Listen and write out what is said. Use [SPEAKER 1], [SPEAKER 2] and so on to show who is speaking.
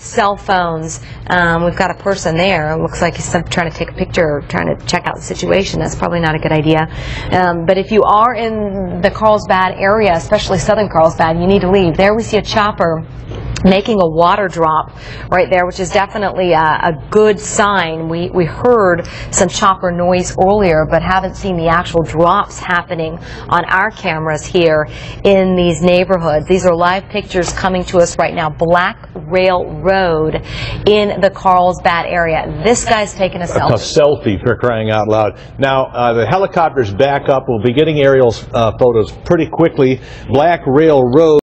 [SPEAKER 1] cell phones. We've got a person there. It looks like he's trying to take a picture or trying to check out the situation. That's probably not a good idea. But if you are in the Carlsbad area, especially southern Carlsbad, you need to leave. There we see a chopper making a water drop right there, which is definitely a good sign. We heard some chopper noise earlier, but haven't seen the actual drops happening on our cameras here in these neighborhoods. These are live pictures coming to us right now. Black Rail Road in the Carlsbad area. This guy's taking a selfie.
[SPEAKER 2] A selfie, for crying out loud. Now, the helicopter's back up. We'll be getting aerial photos pretty quickly. Black Rail Road.